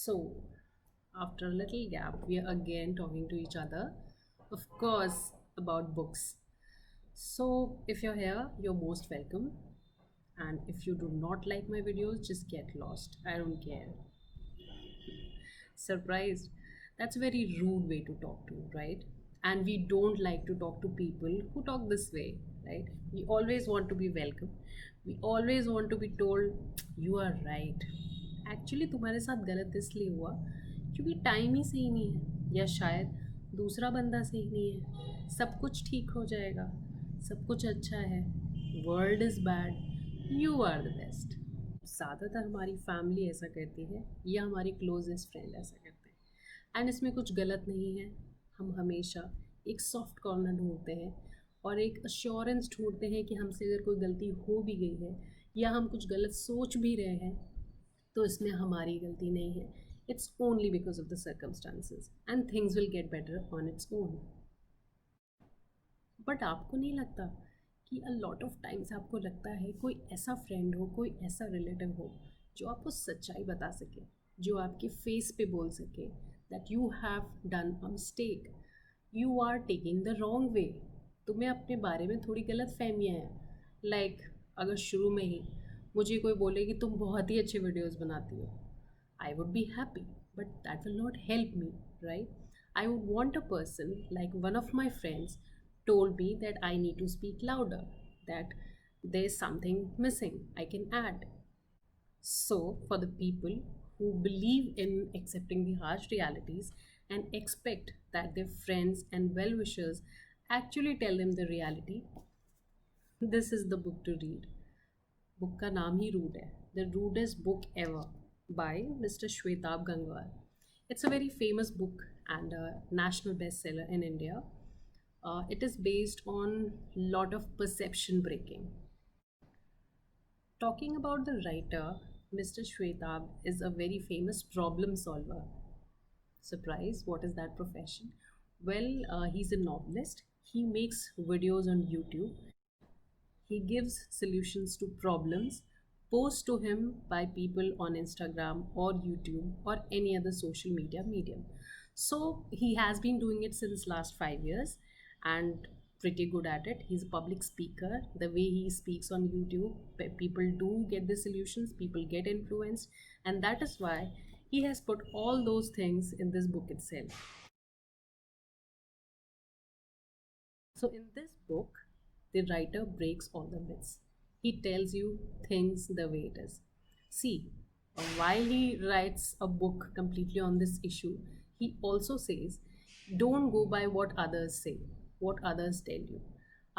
So, after a little gap, we are again talking to each other, of course, about books. So, if you're here, you're most welcome. And if you do not like my videos, just get lost. I don't care. Surprised? That's a very rude way to talk to, right? And we don't like to talk to people who talk this way, right? We always want to be welcome. We always want to be told, you are right. Actually तुम्हारे साथ गलत इसलिए हुआ क्योंकि time ही सही नहीं है या शायद दूसरा बंदा सही नहीं है सब कुछ ठीक हो जाएगा सब कुछ अच्छा है world is bad you are the best ज़्यादातर हमारी फैमिली ऐसा करती है या हमारी क्लोजेस्ट फ्रेंड ऐसा करते हैं एंड इसमें कुछ गलत नहीं है। हम हमेशा एक सॉफ्ट कॉर्नर ढूंढते हैं और एक अश्योरेंस ढूंढते हैं कि हमसे अगर कोई गलती हो भी गई है या हम कुछ गलत सोच भी रहे हैं तो इसमें हमारी गलती नहीं है। It's only because of the circumstances and things will get better on its own. But आपको नहीं लगता कि अ लॉट ऑफ टाइम्स आपको लगता है कोई ऐसा फ्रेंड हो, कोई ऐसा रिलेटिव हो जो आपको सच्चाई बता सके, जो आपके फेस पे बोल सके that you have done a mistake, you are taking the wrong way, तुम्हें अपने बारे में थोड़ी गलत फहमियाँ हैं। अगर शुरू में ही मुझे कोई बोले कि तुम बहुत ही अच्छे वीडियोस बनाती हो, I would be happy, but that will not help me, right? I would want a person like one of my friends told me that I need to speak louder, that there's something missing I can add. So, for the people who believe in accepting the harsh realities and expect that their friends and well wishers actually tell them the reality, this is the book to read. Book का नाम ही rude है, the rudest book ever by mister Shwetab Gangwar. It's a very famous book and national bestseller in India. It is based on lot of perception breaking. Talking about the writer, Mr. Shwetab is a very famous problem solver. Surprise, what is that profession? Well, he's a novelist. He makes videos on YouTube. He gives solutions to problems posed to him by people on Instagram or YouTube or any other social media medium. So he has been doing it since last 5 years and pretty good at it. He's a public speaker. The way he speaks on YouTube, people do get the solutions, people get influenced, and that is why he has put all those things in this book itself. So, in this book, the writer breaks all the myths. He tells you things the way it is. See, while he writes a book completely on this issue, he also says, don't go by what others say, what others tell you.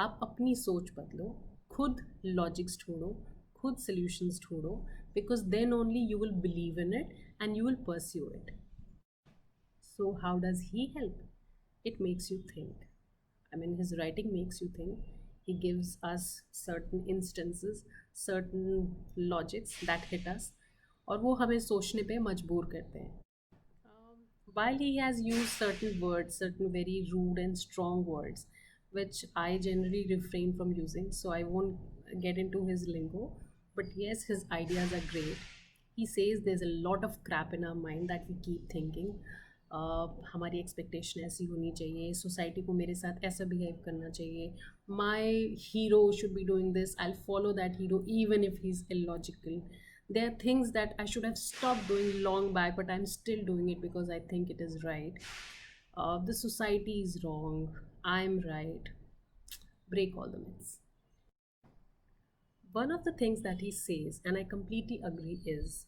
आप अपनी सोच बदलो, खुद logics ढूंढो, खुद solutions ढूंढो, because then only you will believe in it and you will pursue it. So, how does he help? It makes you think. I mean, his writing makes you think. He gives us certain instances, certain logics that hit us, और वो हमें सोचने पे मजबूर करते हैं. While he has used certain words, certain very rude and strong words, which I generally refrain from using, so I won't get into his lingo. But yes, his ideas are great. He says there's a lot of crap in our mind that we keep thinking. हमारी expectation ऐसी होनी चाहिए, society को मेरे साथ ऐसा behave करना चाहिए, my hero should be doing this, I follow that hero even if he is illogical. There are things that I should have stopped doing long back, but I'm still doing it because I think it is right. The society is wrong, I'm right. Break all the myths. One of the things that he says, and I completely agree, is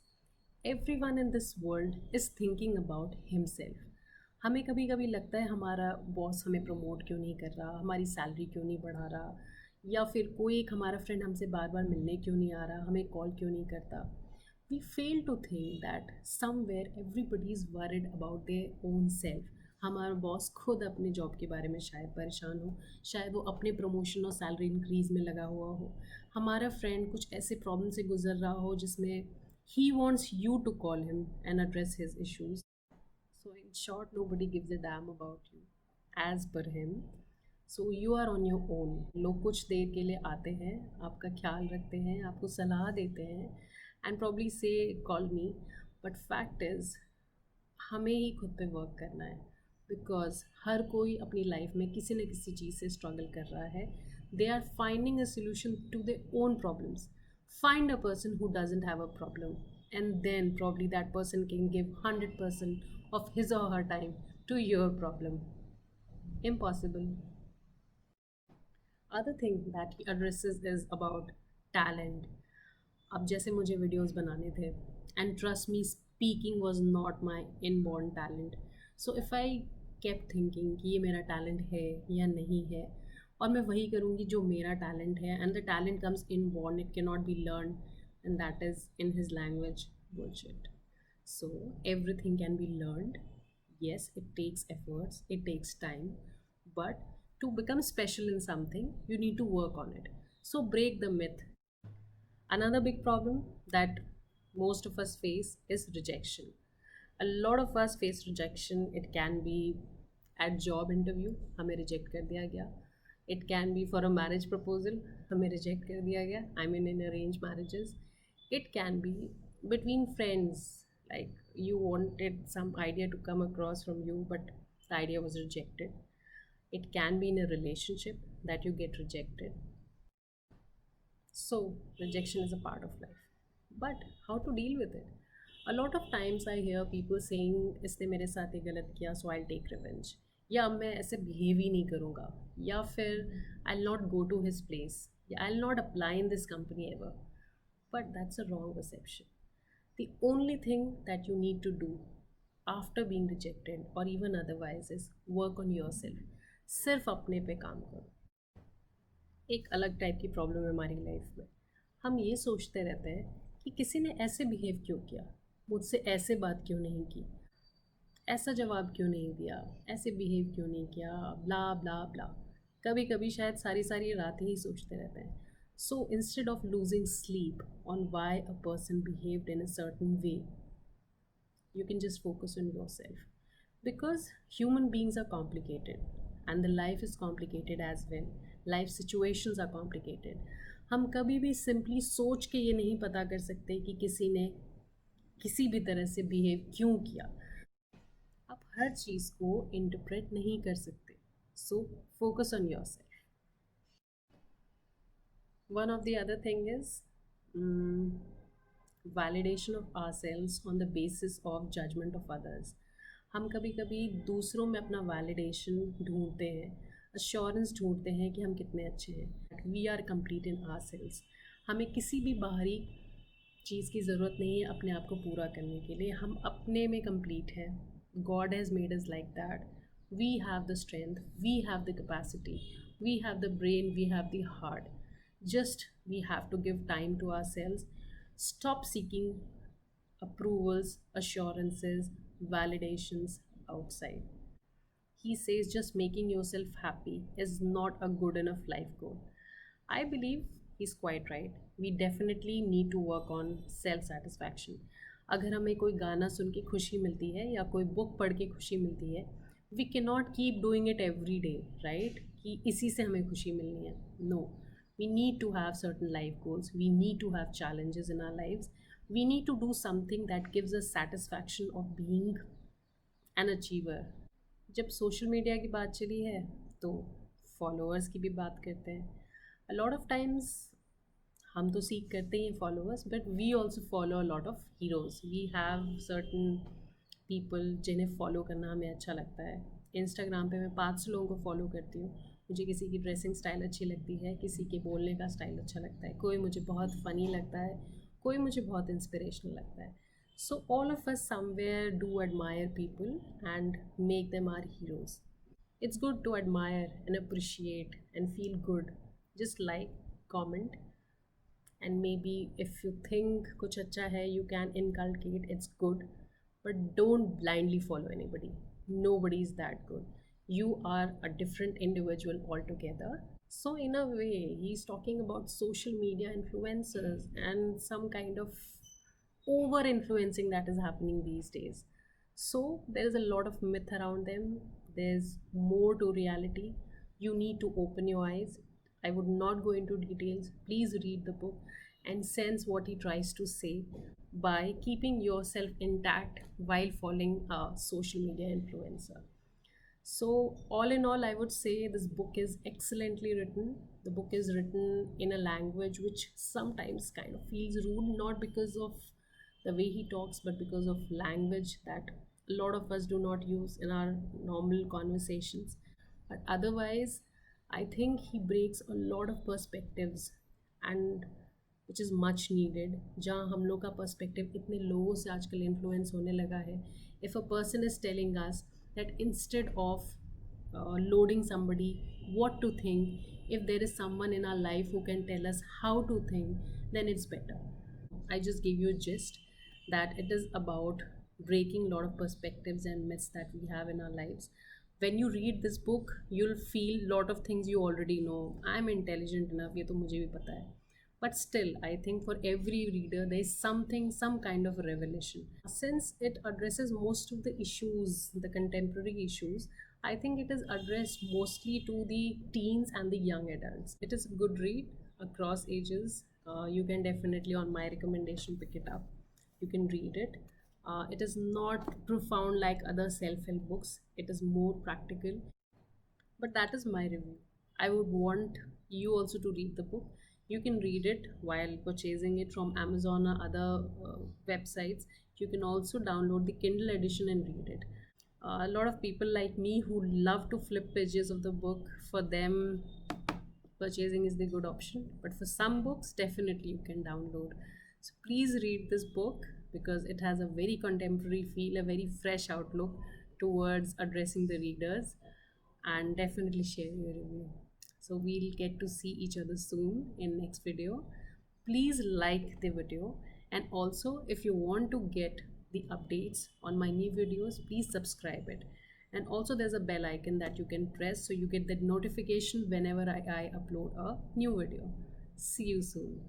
everyone in this world is thinking about himself. हमें कभी कभी लगता है हमारा boss हमें promote क्यों नहीं कर रहा, हमारी सैलरी क्यों नहीं बढ़ा रहा, या फिर कोई एक हमारा फ्रेंड हमसे बार बार मिलने क्यों नहीं आ रहा, हमें कॉल क्यों नहीं करता. We fail to think that somewhere everybody is worried about their own self. हमारा बॉस खुद अपने जॉब के बारे में शायद परेशान हो, शायद वो अपने प्रमोशन और सैलरी इंक्रीज़ में लगा हुआ हो, हमारा फ्रेंड कुछ ऐसे प्रॉब्लम से गुजर रहा हो जिसमें he wants you to call him and address his issues. So, in short, nobody gives a damn about you as per him. So, you are on your own. लोग कुछ देर के लिए आते हैं, आपका ख्याल रखते हैं, आपको सलाह देते हैं, and probably say, call me. But fact is, हमें ही खुद पे वर्क करना है, बिकॉज हर कोई अपनी लाइफ में किसी न किसी चीज़ से स्ट्रगल कर रहा है. They are finding a solution to their own problems. Find a person who doesn't have a problem, and then probably that person can give 100% of his or her time to your problem. Impossible. Other thing that he addresses is about talent. अब जैसे मुझे videos बनाने थे, and trust me, speaking was not my inborn talent. So if I kept thinking कि ये मेरा talent है या नहीं है, और मैं वही करूँगी जो मेरा टैलेंट है, and the talent comes in born, it can not be learn, and that is in his language bullshit. So everything can be learned. Yes, it takes efforts, it takes time, but to become special in something, you need to work on it. So break the myth. Another big problem that most of us face is rejection. A lot of us face rejection. It can be at job interview, हमें reject कर दिया गया. It can be for a marriage proposal, हमें reject कर दिया गया. I mean in arranged marriages. It can be between friends, like you wanted some idea to come across from you, but the idea was rejected. It can be in a relationship that you get rejected. So, rejection is a part of life. But how to deal with it? A lot of times I hear people saying, इसने मेरे साथ ये गलत किया, so I'll take revenge. या अब मैं ऐसे बिहेव ही नहीं करूँगा, या फिर I'll not go to his place, या I'll not apply in this company ever. But that's a wrong perception. The only thing that you need to do after being rejected or even otherwise is work on yourself. सिर्फ अपने पे काम करो. एक अलग type की problem है हमारी लाइफ में. हम ये सोचते रहते हैं कि किसी ने ऐसे बिहेव क्यों किया, मुझसे ऐसे बात क्यों नहीं की, ऐसा जवाब क्यों नहीं दिया, ऐसे बिहेव क्यों नहीं किया, ब्ला ब्ला ब्ला. कभी कभी शायद सारी सारी रातें ही सोचते रहते हैं. So instead of losing sleep on why a person behaved in a certain way, you can just focus on yourself, because human beings are complicated and the life is complicated as well. Life situations are complicated. हम कभी भी simply सोच के ये नहीं पता कर सकते कि किसी ने किसी भी तरह से बिहेव क्यों किया. आप हर चीज़ को इंटरप्रेट नहीं कर सकते. So focus on your self. One of the other thing is validation of ourselves on the basis of judgment of others. हम कभी कभी दूसरों में अपना वैलिडेशन ढूंढते हैं, अश्योरेंस ढूंढते हैं कि हम कितने अच्छे हैं. We are complete in our selves. हमें किसी भी बाहरी चीज़ की ज़रूरत नहीं है अपने आप को पूरा करने के लिए. हम अपने में कंप्लीट हैं. God has made us like that. We have the strength, we have the capacity, we have the brain, we have the heart. Just we have to give time to ourselves. Stop seeking approvals, assurances, validations outside. He says just making yourself happy is not a good enough life goal. I believe he's quite right. We definitely need to work on self satisfaction. अगर हमें कोई गाना सुन के खुशी मिलती है या कोई बुक पढ़ के खुशी मिलती है, we can not keep doing it every day, right, कि इसी से हमें खुशी मिलनी है. No, we need to have certain life goals, we need to have challenges in our lives, we need to do something that gives us satisfaction of being an achiever. जब social media की बात चली है तो followers की भी बात करते हैं. अ लॉट ऑफ टाइम्स हम तो सीख करते ही हैं followers, but we also follow a lot of heroes. We have certain people जिन्हें फॉलो करना हमें अच्छा लगता है. इंस्टाग्राम पे मैं 500 लोगों को फॉलो करती हूँ. मुझे किसी की ड्रेसिंग स्टाइल अच्छी लगती है, किसी के बोलने का स्टाइल अच्छा लगता है, कोई मुझे बहुत फ़नी लगता है, कोई मुझे बहुत इंस्पिरेशनल लगता है. So all of us somewhere do admire people and make them our heroes. It's good to admire and appreciate and feel good. Just like, comment, and maybe if you think kuch acha hai, you can inculcate. It's good, but don't blindly follow anybody. Nobody is that good. You are a different individual altogether. So in a way, he's talking about social media influencers and some kind of over influencing that is happening these days. So there is a lot of myth around them. There's more to reality. You need to open your eyes. I would not go into details. Please read the book. and sense what he tries to say by keeping yourself intact while following a social media influencer. So, all in all, I would say this book is excellently written. The book is written in a language which sometimes kind of feels rude, not because of the way he talks, but because of language that a lot of us do not use in our normal conversations. But otherwise, I think he breaks a lot of perspectives, and which is much needed. जहाँ हम लोग का perspective इतने लोगों से आजकल influence होने लगा है. If a person is telling us that instead of loading somebody what to think, if there is someone in our life who can tell us how to think, then it's better. I just gave you a gist that it is about breaking a lot of perspectives and myths that we have in our lives. When you read this book, you'll feel a lot of things you already know. I'm intelligent enough, ये तो मुझे भी पता है. But still, I think for every reader, there is something, some kind of revelation. Since it addresses most of the issues, the contemporary issues, I think it is addressed mostly to the teens and the young adults. It is a good read across ages. You can definitely, on my recommendation, pick it up. You can read it. It is not profound like other self help books, it is more practical. But that is my review. I would want you also to read the book. You can read it while purchasing it from Amazon or other websites. You can also download the Kindle edition and read it. A lot of people like me who love to flip pages of the book, for them, purchasing is the good option. But for some books, definitely you can download. So please read this book because it has a very contemporary feel, a very fresh outlook towards addressing the readers, and definitely share your review. So we'll get to see each other soon in next video. Please like the video, and also if you want to get the updates on my new videos, please subscribe it. And also there's a bell icon that you can press so you get that notification whenever I upload a new video. See you soon.